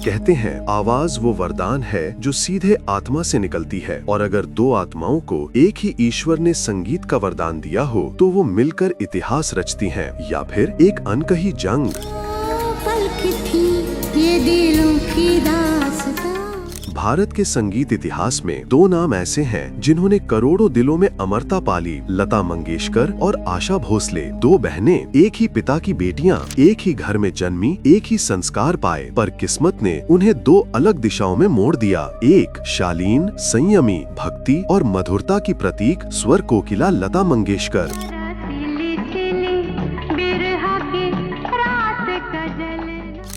कहते हैं आवाज वो वरदान है जो सीधे आत्मा से निकलती है, और अगर दो आत्माओं को एक ही ईश्वर ने संगीत का वरदान दिया हो तो वो मिलकर इतिहास रचती हैं, या फिर एक अनकही जंग। ये दिलों की दास्तां। भारत के संगीत इतिहास में दो नाम ऐसे हैं जिन्होंने करोड़ों दिलों में अमरता पाली, लता मंगेशकर और आशा भोसले। दो बहनें, एक ही पिता की बेटियां, एक ही घर में जन्मी, एक ही संस्कार पाए, पर किस्मत ने उन्हें दो अलग दिशाओं में मोड़ दिया। एक शालीन, संयमी, भक्ति और मधुरता की प्रतीक स्वर कोकिला लता मंगेशकर।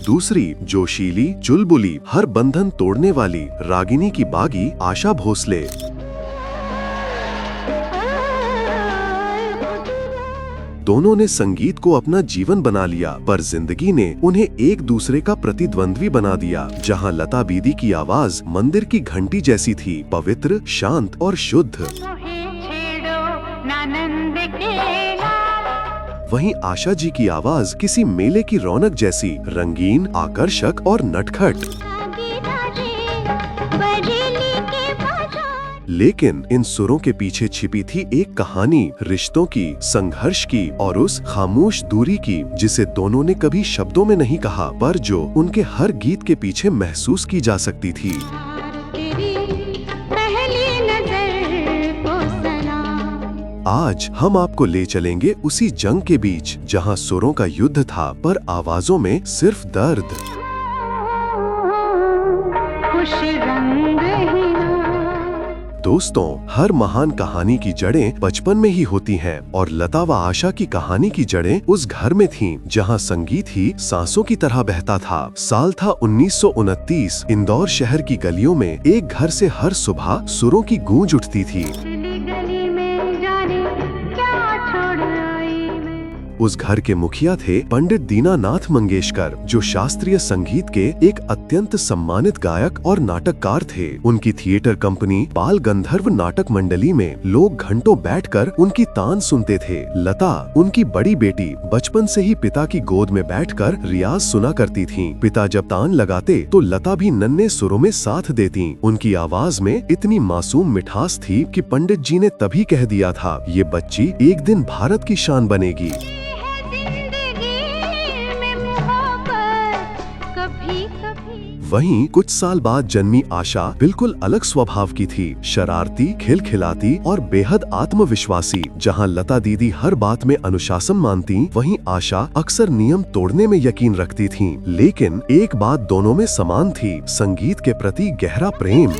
दूसरी जोशीली, चुलबुली, हर बंधन तोड़ने वाली, रागिनी की बागी आशा भोसले। दोनों ने संगीत को अपना जीवन बना लिया, पर जिंदगी ने उन्हें एक दूसरे का प्रतिद्वंद्वी बना दिया। जहां लता दीदी की आवाज मंदिर की घंटी जैसी थी, पवित्र, शांत और शुद्ध, वहीं आशा जी की आवाज किसी मेले की रौनक जैसी, रंगीन, आकर्षक और नटखट। लेकिन इन सुरों के पीछे छिपी थी एक कहानी, रिश्तों की, संघर्ष की और उस खामोश दूरी की जिसे दोनों ने कभी शब्दों में नहीं कहा, पर जो उनके हर गीत के पीछे महसूस की जा सकती थी। आज हम आपको ले चलेंगे उसी जंग के बीच जहां सुरों का युद्ध था, पर आवाजों में सिर्फ दर्द। दोस्तों, हर महान कहानी की जड़ें बचपन में ही होती हैं, और लता व आशा की कहानी की जड़ें उस घर में थीं जहां संगीत ही सांसों की तरह बहता था। साल था 1929। इंदौर शहर की गलियों में एक घर से हर सुबह सुरों की गूंज उठती थी। उस घर के मुखिया थे पंडित दीनानाथ मंगेशकर, जो शास्त्रीय संगीत के एक अत्यंत सम्मानित गायक और नाटककार थे। उनकी थिएटर कंपनी बाल गंधर्व नाटक मंडली में लोग घंटों बैठकर उनकी तान सुनते थे। लता, उनकी बड़ी बेटी, बचपन से ही पिता की गोद में बैठकर रियाज सुना करती थीं। पिता जब तान लगाते तो लता भी नन्हे सुरों में साथ देती। उनकी आवाज में इतनी मासूम मिठास थी कि पंडित जी ने तभी कह दिया था, ये बच्ची एक दिन भारत की शान बनेगी। वहीं कुछ साल बाद जन्मी आशा बिल्कुल अलग स्वभाव की थी, शरारती, खिलखिलाती और बेहद आत्मविश्वासी। जहां लता दीदी हर बात में अनुशासन मानती, वहीं आशा अक्सर नियम तोड़ने में यकीन रखती थीं। लेकिन एक बात दोनों में समान थी, संगीत के प्रति गहरा प्रेम।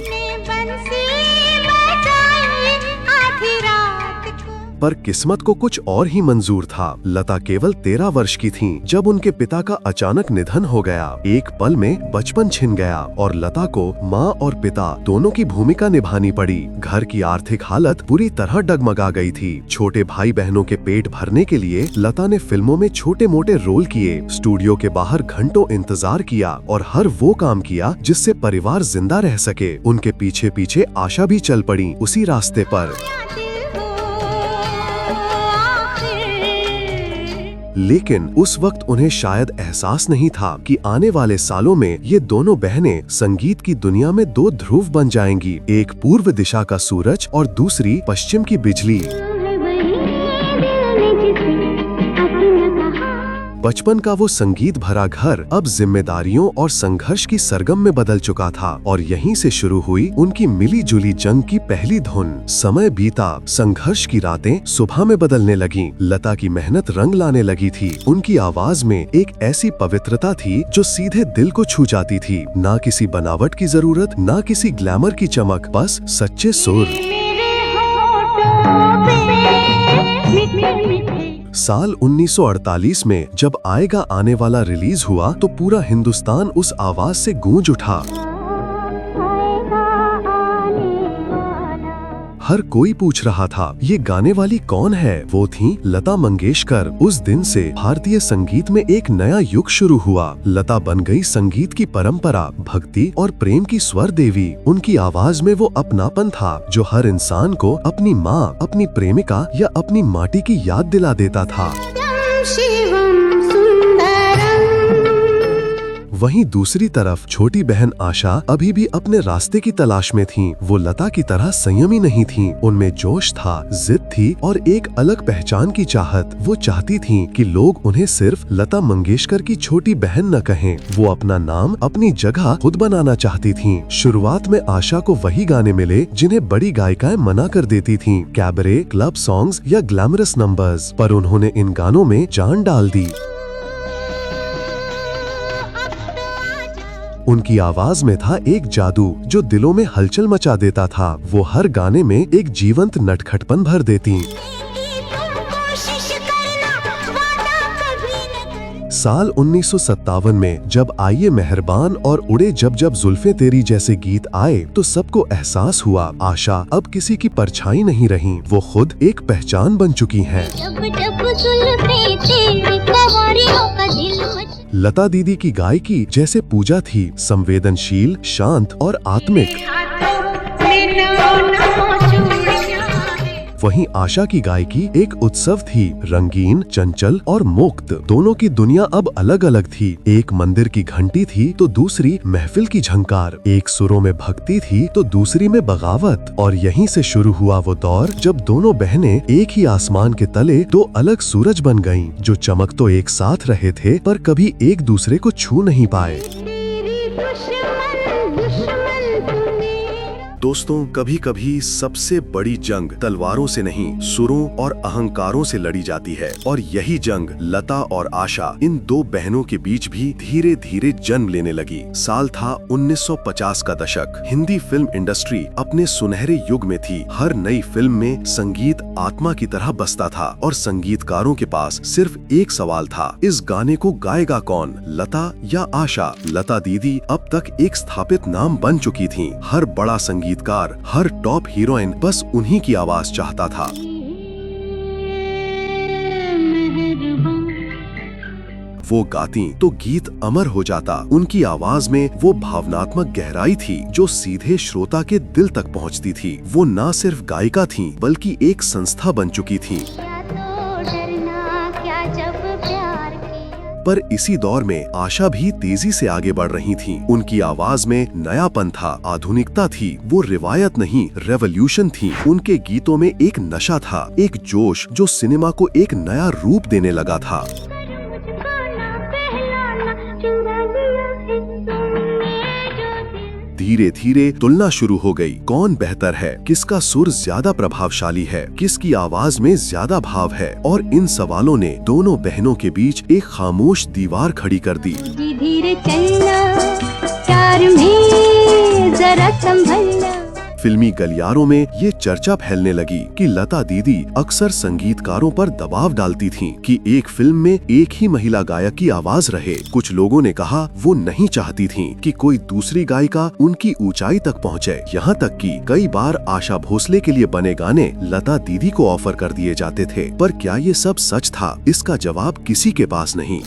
पर किस्मत को कुछ और ही मंजूर था। लता केवल 13 वर्ष की थीं जब उनके पिता का अचानक निधन हो गया। एक पल में बचपन छिन गया और लता को माँ और पिता दोनों की भूमिका निभानी पड़ी। घर की आर्थिक हालत पूरी तरह डगमगा गई थी। छोटे भाई बहनों के पेट भरने के लिए लता ने फिल्मों में छोटे मोटे रोल किए, स्टूडियो के बाहर घंटों इंतजार किया और हर वो काम किया जिससे परिवार जिंदा रह सके। उनके पीछे पीछे आशा भी चल पड़ी उसी रास्ते पर। लेकिन उस वक्त उन्हें शायद एहसास नहीं था कि आने वाले सालों में ये दोनों बहनें संगीत की दुनिया में दो ध्रुव बन जाएंगी, एक पूर्व दिशा का सूरज और दूसरी पश्चिम की बिजली। बचपन का वो संगीत भरा घर अब जिम्मेदारियों और संघर्ष की सरगम में बदल चुका था, और यहीं से शुरू हुई उनकी मिली जुली जंग की पहली धुन। समय बीता, संघर्ष की रातें सुबह में बदलने लगीं। लता की मेहनत रंग लाने लगी थी। उनकी आवाज में एक ऐसी पवित्रता थी जो सीधे दिल को छू जाती थी। ना किसी बनावट की जरूरत, ना किसी ग्लैमर की चमक, बस सच्चे सुर। साल 1948 में जब आएगा आने वाला रिलीज हुआ तो पूरा हिंदुस्तान उस आवाज से गूंज उठा। हर कोई पूछ रहा था, ये गाने वाली कौन है? वो थीं लता मंगेशकर। उस दिन से भारतीय संगीत में एक नया युग शुरू हुआ। लता बन गई संगीत की परंपरा, भक्ति और प्रेम की स्वर देवी। उनकी आवाज में वो अपनापन था जो हर इंसान को अपनी माँ, अपनी प्रेमिका या अपनी माटी की याद दिला देता था। वहीं दूसरी तरफ छोटी बहन आशा अभी भी अपने रास्ते की तलाश में थी। वो लता की तरह संयमी नहीं थी, उनमें जोश था, जिद थी और एक अलग पहचान की चाहत। वो चाहती थी कि लोग उन्हें सिर्फ लता मंगेशकर की छोटी बहन न कहें। वो अपना नाम, अपनी जगह खुद बनाना चाहती थी। शुरुआत में आशा को वही गाने मिले जिन्हें बड़ी गायिकाएं मना कर देती थीं, कैबरे, क्लब सॉन्ग्स या ग्लैमरस नंबर्स। पर उन्होंने इन गानों में जान डाल दी। उनकी आवाज में था एक जादू जो दिलों में हलचल मचा देता था। वो हर गाने में एक जीवंत नटखटपन भर देती। साल 1957 में जब आइए मेहरबान और उड़े जब जब जुल्फे तेरी जैसे गीत आए तो सबको एहसास हुआ आशा अब किसी की परछाई नहीं रही। वो खुद एक पहचान बन चुकी हैं। लता दीदी की गायकी जैसे पूजा थी, संवेदनशील, शांत और आत्मिक। वहीं आशा की गायकी एक उत्सव थी, रंगीन, चंचल और मुक्त। दोनों की दुनिया अब अलग अलग थी। एक मंदिर की घंटी थी तो दूसरी महफिल की झंकार। एक सुरों में भक्ति थी तो दूसरी में बगावत। और यहीं से शुरू हुआ वो दौर जब दोनों बहनें एक ही आसमान के तले दो अलग सूरज बन गईं, जो चमक तो एक साथ रहे थे पर कभी एक दूसरे को छू नहीं पाए। दोस्तों, कभी कभी सबसे बड़ी जंग तलवारों से नहीं, सुरों और अहंकारों से लड़ी जाती है। और यही जंग लता और आशा, इन दो बहनों के बीच भी धीरे धीरे जन्म लेने लगी। साल था 1950 का दशक। हिंदी फिल्म इंडस्ट्री अपने सुनहरे युग में थी। हर नई फिल्म में संगीत आत्मा की तरह बसता था और संगीतकारों के पास सिर्फ एक सवाल था, इस गाने को गाएगा कौन, लता या आशा। लता दीदी अब तक एक स्थापित नाम बन चुकी थीं। हर बड़ा संगीतकार, हर टॉप हीरोइन बस उन्हीं की आवाज चाहता था। वो गाती तो गीत अमर हो जाता। उनकी आवाज में वो भावनात्मक गहराई थी जो सीधे श्रोता के दिल तक पहुंचती थी। वो न सिर्फ गायिका थीं, बल्कि एक संस्था बन चुकी थीं। पर इसी दौर में आशा भी तेजी से आगे बढ़ रही थीं। उनकी आवाज में नयापन था, आधुनिकता थी। वो रिवायत नहीं, रेवोल्यूशन थी। उनके गीतों में एक नशा था, एक जोश जो सिनेमा को एक नया रूप देने लगा था। धीरे धीरे तुलना शुरू हो गई। कौन बेहतर है, किसका सुर ज्यादा प्रभावशाली है, किसकी आवाज में ज्यादा भाव है। और इन सवालों ने दोनों बहनों के बीच एक खामोश दीवार खड़ी कर दी। धीरे चलना, प्यार में जरा संभलना। फिल्मी गलियारों में ये चर्चा फैलने लगी कि लता दीदी अक्सर संगीतकारों पर दबाव डालती थीं कि एक फिल्म में एक ही महिला गायक की आवाज रहे। कुछ लोगों ने कहा वो नहीं चाहती थीं कि कोई दूसरी गायिका उनकी ऊंचाई तक पहुंचे। यहाँ तक कि कई बार आशा भोसले के लिए बने गाने लता दीदी को ऑफर कर दिए जाते थे। पर क्या ये सब सच था? इसका जवाब किसी के पास नहीं।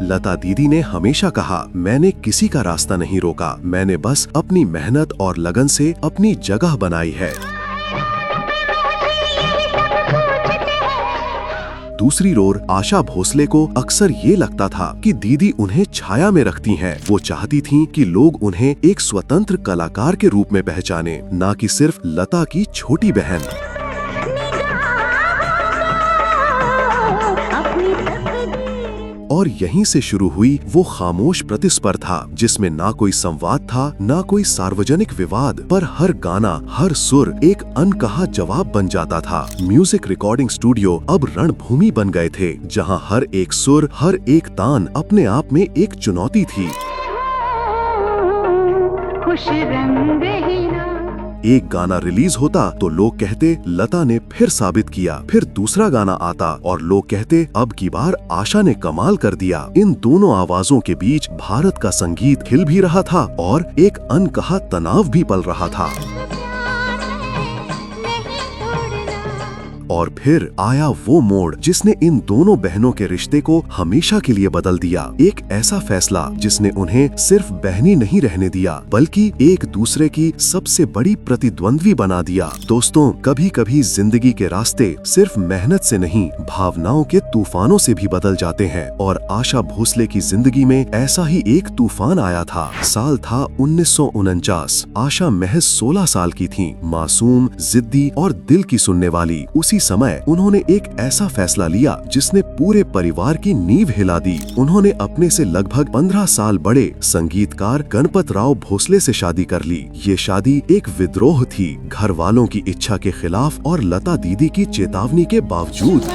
लता दीदी ने हमेशा कहा, मैंने किसी का रास्ता नहीं रोका, मैंने बस अपनी मेहनत और लगन से अपनी जगह बनाई है। दूसरी ओर आशा भोसले को अक्सर ये लगता था कि दीदी उन्हें छाया में रखती हैं। वो चाहती थीं कि लोग उन्हें एक स्वतंत्र कलाकार के रूप में पहचाने, न कि सिर्फ लता की छोटी बहन। और यहीं से शुरू हुई वो खामोश प्रतिस्पर्धा जिसमें ना कोई संवाद था, ना कोई सार्वजनिक विवाद, पर हर गाना, हर सुर एक अनकहा जवाब बन जाता था। म्यूजिक रिकॉर्डिंग स्टूडियो अब रणभूमि बन गए थे, जहां हर एक सुर, हर एक तान अपने आप में एक चुनौती थी। खुश रंग एक गाना रिलीज होता तो लोग कहते लता ने फिर साबित किया। फिर दूसरा गाना आता और लोग कहते अब की बार आशा ने कमाल कर दिया। इन दोनों आवाजों के बीच भारत का संगीत खिल भी रहा था और एक अनकहा तनाव भी पल रहा था। और फिर आया वो मोड़ जिसने इन दोनों बहनों के रिश्ते को हमेशा के लिए बदल दिया। एक ऐसा फैसला जिसने उन्हें सिर्फ बहनी नहीं रहने दिया बल्कि एक दूसरे की सबसे बड़ी प्रतिद्वंद्वी बना दिया। दोस्तों, कभी कभी जिंदगी के रास्ते सिर्फ मेहनत से नहीं, भावनाओं के तूफानों से भी बदल जाते हैं और आशा भोसले की जिंदगी में ऐसा ही एक तूफान आया था। साल था 1949। आशा महज 16 साल की थी, मासूम, जिद्दी और दिल की सुनने वाली। उसी समय उन्होंने एक ऐसा फैसला लिया जिसने पूरे परिवार की नींव हिला दी। उन्होंने अपने से लगभग 15 साल बड़े संगीतकार गणपत राव भोसले से शादी कर ली। ये शादी एक विद्रोह थी, घर वालों की इच्छा के खिलाफ और लता दीदी की चेतावनी के बावजूद।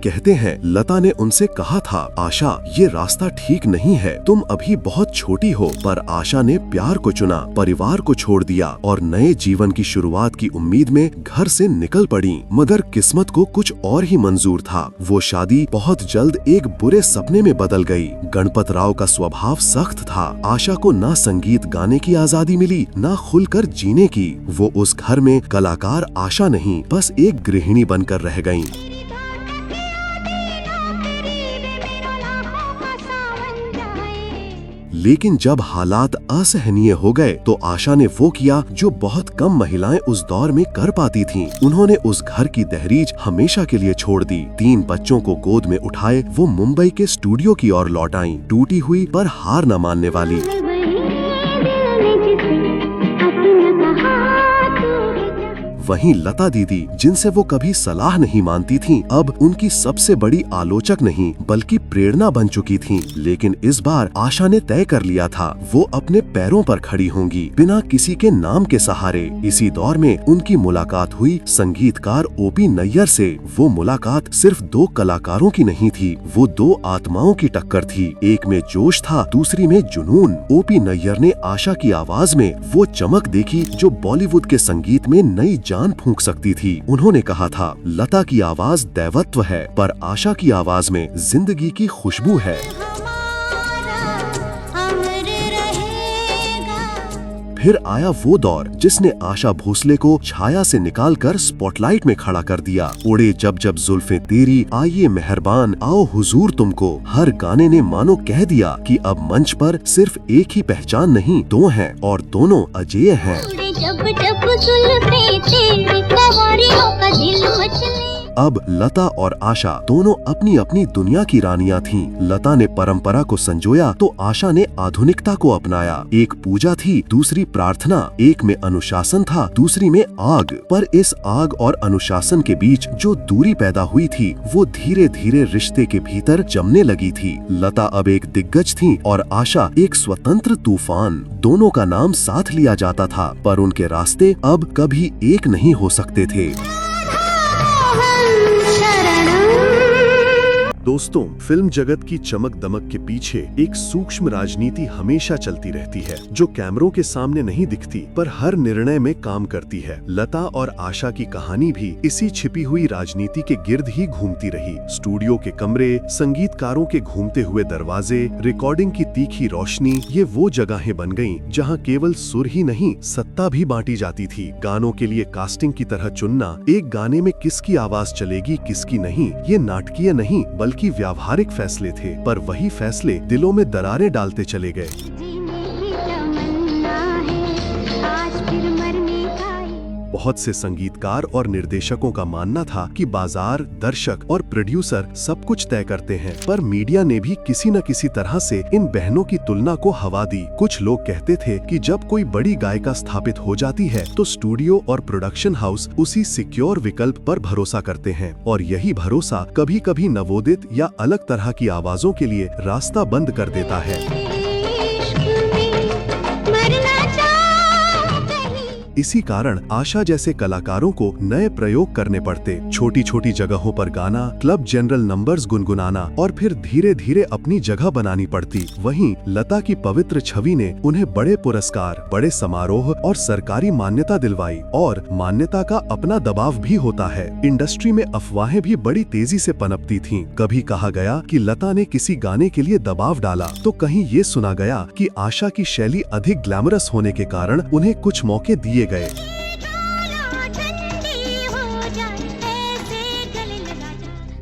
कहते हैं लता ने उनसे कहा था, आशा ये रास्ता ठीक नहीं है, तुम अभी बहुत छोटी हो। पर आशा ने प्यार को चुना, परिवार को छोड़ दिया और नए जीवन की शुरुआत की उम्मीद में घर से निकल पड़ी। मगर किस्मत को कुछ और ही मंजूर था। वो शादी बहुत जल्द एक बुरे सपने में बदल गई। गणपत राव का स्वभाव सख्त था। आशा को ना संगीत गाने की आजादी मिली, ना खुलकर जीने की। वो उस घर में कलाकार आशा नहीं, बस एक गृहिणी बनकर रह गयीं। लेकिन जब हालात असहनीय हो गए तो आशा ने वो किया जो बहुत कम महिलाएं उस दौर में कर पाती थीं। उन्होंने उस घर की दहलीज हमेशा के लिए छोड़ दी। 3 बच्चों को गोद में उठाए वो मुंबई के स्टूडियो की ओर लौट आईं, टूटी हुई पर हार न मानने वाली। वहीं लता दीदी, जिनसे वो कभी सलाह नहीं मानती थीं, अब उनकी सबसे बड़ी आलोचक नहीं बल्कि प्रेरणा बन चुकी थीं। लेकिन इस बार आशा ने तय कर लिया था, वो अपने पैरों पर खड़ी होंगी, बिना किसी के नाम के सहारे। इसी दौर में उनकी मुलाकात हुई संगीतकार ओपी नैयर से। वो मुलाकात सिर्फ 2 कलाकारों की नहीं थी, वो 2 आत्माओं की टक्कर थी। एक में जोश था, दूसरी में जुनून। ओपी नैयर ने आशा की आवाज में वो चमक देखी जो बॉलीवुड के संगीत में नई जान फूंक सकती थी। उन्होंने कहा था, लता की आवाज दैवत्व है, पर आशा की आवाज में जिंदगी की खुशबू है। फिर आया वो दौर जिसने आशा भोसले को छाया से निकालकर स्पॉटलाइट में खड़ा कर दिया। उड़े जब जब जुल्फे तेरी, आइए मेहरबान, आओ हुजूर तुमको। हर गाने ने मानो कह दिया कि अब मंच पर सिर्फ एक ही पहचान नहीं, 2 हैं और दोनों अजेय हैं। जब जब जुल्फे तेरी, कवारियों का दिल मचले। अब लता और आशा दोनों अपनी अपनी दुनिया की रानियां थीं। लता ने परंपरा को संजोया तो आशा ने आधुनिकता को अपनाया। एक पूजा थी, दूसरी प्रार्थना। एक में अनुशासन था, दूसरी में आग। पर इस आग और अनुशासन के बीच जो दूरी पैदा हुई थी, वो धीरे धीरे रिश्ते के भीतर जमने लगी थी। लता अब एक दिग्गज थी और आशा एक स्वतंत्र तूफान। दोनों का नाम साथ लिया जाता था, पर उनके रास्ते अब कभी एक नहीं हो सकते थे। दोस्तों, फिल्म जगत की चमक दमक के पीछे एक सूक्ष्म राजनीति हमेशा चलती रहती है, जो कैमरों के सामने नहीं दिखती पर हर निर्णय में काम करती है। लता और आशा की कहानी भी इसी छिपी हुई राजनीति के गिर्द ही घूमती रही। स्टूडियो के कमरे, संगीतकारों के घूमते हुए दरवाजे, रिकॉर्डिंग की तीखी रोशनी, ये वो जगहें बन गईं जहां केवल सुर ही नहीं, सत्ता भी बांटी जाती थी। गानों के लिए कास्टिंग की तरह चुनना, एक गाने में किसकी आवाज चलेगी किसकी नहीं, ये नाटकीय नहीं बल्कि व्यावहारिक फैसले थे। पर वही फैसले दिलों में दरारें डालते चले गए। बहुत से संगीतकार और निर्देशकों का मानना था कि बाजार, दर्शक और प्रोड्यूसर सब कुछ तय करते हैं, पर मीडिया ने भी किसी न किसी तरह से इन बहनों की तुलना को हवा दी। कुछ लोग कहते थे कि जब कोई बड़ी गायिका स्थापित हो जाती है तो स्टूडियो और प्रोडक्शन हाउस उसी सिक्योर विकल्प पर भरोसा करते हैं, और यही भरोसा कभी कभी नवोदित या अलग तरह की आवाजों के लिए रास्ता बंद कर देता है। इसी कारण आशा जैसे कलाकारों को नए प्रयोग करने पड़ते। छोटी छोटी जगहों पर गाना, क्लब जनरल नंबर्स गुनगुनाना और फिर धीरे धीरे अपनी जगह बनानी पड़ती। वहीं लता की पवित्र छवि ने उन्हें बड़े पुरस्कार, बड़े समारोह और सरकारी मान्यता दिलवाई। और मान्यता का अपना दबाव भी होता है। इंडस्ट्री में अफवाहें भी बड़ी तेजी से पनपती थीं। कभी कहा गया कि लता ने किसी गाने के लिए दबाव डाला, तो कहीं ये सुना गया कि आशा की शैली अधिक ग्लैमरस होने के कारण उन्हें कुछ मौके दिए गए।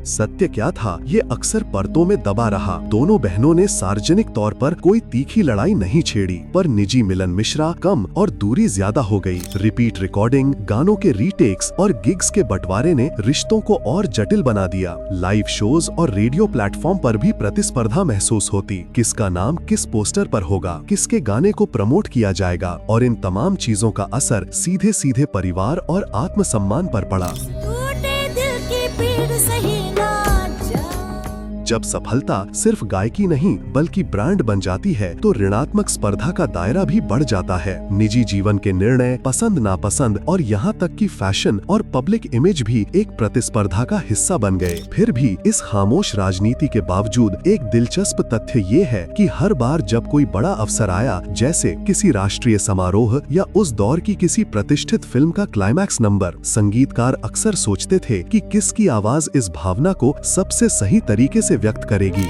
सत्य क्या था, ये अक्सर परतों में दबा रहा। दोनों बहनों ने सार्वजनिक तौर पर कोई तीखी लड़ाई नहीं छेड़ी, पर निजी मिलन मिश्रा कम और दूरी ज्यादा हो गई। रिपीट रिकॉर्डिंग, गानों के रीटेक्स और गिग्स के बंटवारे ने रिश्तों को और जटिल बना दिया। लाइव शोज और रेडियो प्लेटफॉर्म पर भी प्रतिस्पर्धा महसूस होती। किसका नाम किस पोस्टर पर होगा, किसके गाने को प्रमोट किया जाएगा, और इन तमाम चीजों का असर सीधे सीधे परिवार और आत्मसम्मान पर पड़ा। जब सफलता सिर्फ गायकी नहीं बल्कि ब्रांड बन जाती है, तो ऋणात्मक स्पर्धा का दायरा भी बढ़ जाता है। निजी जीवन के निर्णय, पसंद नापसंद और यहाँ तक कि फैशन और पब्लिक इमेज भी एक प्रतिस्पर्धा का हिस्सा बन गए। फिर भी इस खामोश राजनीति के बावजूद एक दिलचस्प तथ्य ये है कि हर बार जब कोई बड़ा अवसर आया, जैसे किसी राष्ट्रीय समारोह या उस दौर की किसी प्रतिष्ठित फिल्म का क्लाइमैक्स नंबर, संगीतकार अक्सर सोचते थे कि किसकी आवाज इस भावना को सबसे सही तरीके से व्यक्त करेगी।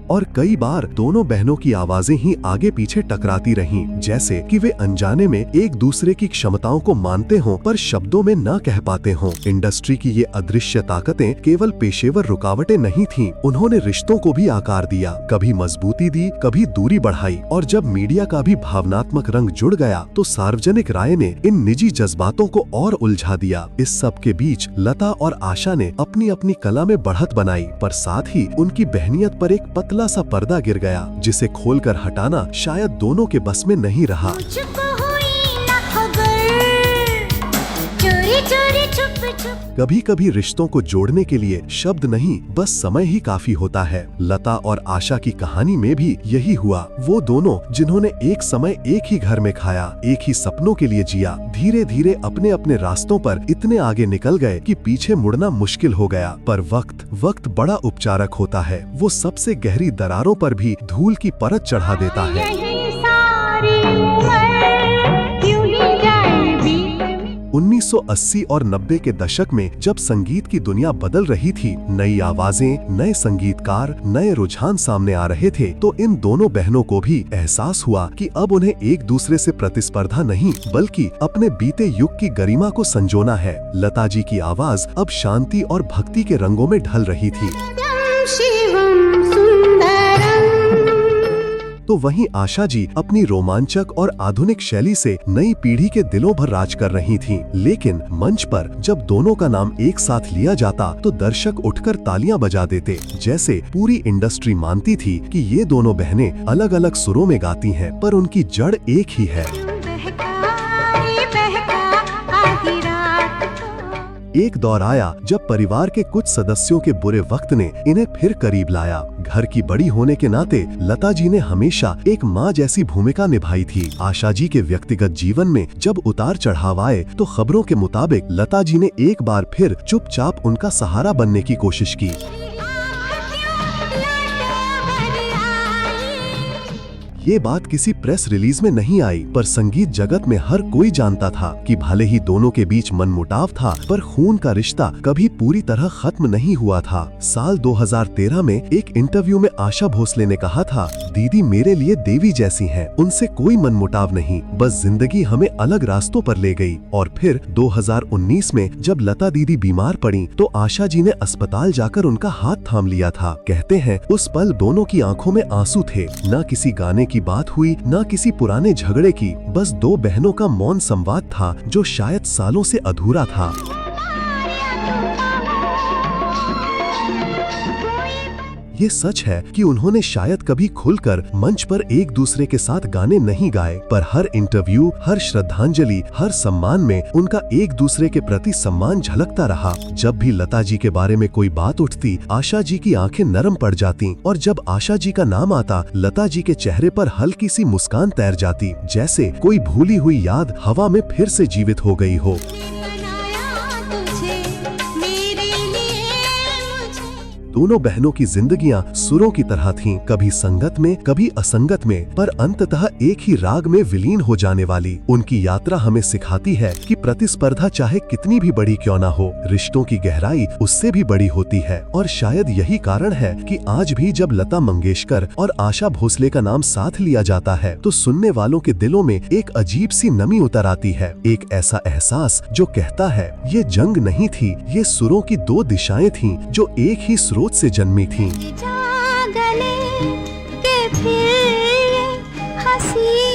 और कई बार दोनों बहनों की आवाजें ही आगे पीछे टकराती रहीं, जैसे कि वे अनजाने में एक दूसरे की क्षमताओं को मानते हों पर शब्दों में न कह पाते हों। इंडस्ट्री की ये अदृश्य ताकतें केवल पेशेवर रुकावटें नहीं थीं, उन्होंने रिश्तों को भी आकार दिया, कभी मजबूती दी, कभी दूरी बढ़ाई। और जब मीडिया का भी भावनात्मक रंग जुड़ गया, तो सार्वजनिक राय ने इन निजी जज्बातों को और उलझा दिया। इस सब के बीच लता और आशा ने अपनी अपनी कला में बढ़त बनाई, पर साथ ही उनकी बहनियत पर एक पतला सा पर्दा गिर गया, जिसे खोलकर हटाना शायद दोनों के बस में नहीं रहा। कभी कभी रिश्तों को जोड़ने के लिए शब्द नहीं, बस समय ही काफी होता है। लता और आशा की कहानी में भी यही हुआ। वो दोनों जिन्होंने एक समय एक ही घर में खाया, एक ही सपनों के लिए जिया, धीरे धीरे अपने अपने रास्तों पर इतने आगे निकल गए कि पीछे मुड़ना मुश्किल हो गया। पर वक्त बड़ा उपचारक होता है। वो सबसे गहरी दरारों पर भी धूल की परत चढ़ा देता है। 1980 और 90 के दशक में जब संगीत की दुनिया बदल रही थी, नई आवाजें, नए संगीतकार, नए रुझान सामने आ रहे थे, तो इन दोनों बहनों को भी एहसास हुआ कि अब उन्हें एक दूसरे से प्रतिस्पर्धा नहीं बल्कि अपने बीते युग की गरिमा को संजोना है। लता जी की आवाज अब शांति और भक्ति के रंगों में ढल रही थी, तो वहीं आशा जी अपनी रोमांचक और आधुनिक शैली से नई पीढ़ी के दिलों भर राज कर रही थीं। लेकिन मंच पर जब दोनों का नाम एक साथ लिया जाता, तो दर्शक उठकर तालियां बजा देते, जैसे पूरी इंडस्ट्री मानती थी कि ये दोनों बहनें अलग अलग सुरों में गाती हैं, पर उनकी जड़ एक ही है। एक दौर आया जब परिवार के कुछ सदस्यों के बुरे वक्त ने इन्हें फिर करीब लाया। घर की बड़ी होने के नाते लता जी ने हमेशा एक माँ जैसी भूमिका निभाई थी। आशा जी के व्यक्तिगत जीवन में जब उतार चढ़ाव आए, तो खबरों के मुताबिक लता जी ने एक बार फिर चुपचाप उनका सहारा बनने की कोशिश की। ये बात किसी प्रेस रिलीज में नहीं आई, पर संगीत जगत में हर कोई जानता था कि भले ही दोनों के बीच मनमुटाव था, पर खून का रिश्ता कभी पूरी तरह खत्म नहीं हुआ था। साल 2013 में एक इंटरव्यू में आशा भोसले ने कहा था, दीदी मेरे लिए देवी जैसी हैं, उनसे कोई मनमुटाव नहीं, बस जिंदगी हमें अलग रास्तों पर ले गई। और फिर 2019 में जब लता दीदी बीमार पड़ी, तो आशा जी ने अस्पताल जाकर उनका हाथ थाम लिया था। कहते हैं उस पल दोनों की आंखों में आंसू थे, न किसी गाने की बात हुई, न किसी पुराने झगड़े की, बस दो बहनों का मौन संवाद था जो शायद सालों से अधूरा था। ये सच है कि उन्होंने शायद कभी खुलकर मंच पर एक दूसरे के साथ गाने नहीं गाए, पर हर इंटरव्यू, हर श्रद्धांजलि, हर सम्मान में उनका एक दूसरे के प्रति सम्मान झलकता रहा। जब भी लता जी के बारे में कोई बात उठती, आशा जी की आंखें नरम पड़ जाती और जब आशा जी का नाम आता, लता जी के चेहरे पर हल्की सी मुस्कान तैर जाती, जैसे कोई भूली हुई याद हवा में फिर से जीवित हो गई हो। दोनों बहनों की जिंदगियां सुरों की तरह थीं, कभी संगत में, कभी असंगत में, पर अंततः एक ही राग में विलीन हो जाने वाली। उनकी यात्रा हमें सिखाती है कि प्रतिस्पर्धा चाहे कितनी भी बड़ी क्यों ना हो, रिश्तों की गहराई उससे भी बड़ी होती है। और शायद यही कारण है कि आज भी जब लता मंगेशकर और आशा भोसले का नाम साथ लिया जाता है, तो सुनने वालों के दिलों में एक अजीब सी नमी उतर आती है, एक ऐसा एहसास जो कहता है ये जंग नहीं थी, ये सुरों की दो दिशाएं थीं जो एक ही स्रोत से जन्मी थीं। जागले के फिर ये हंसी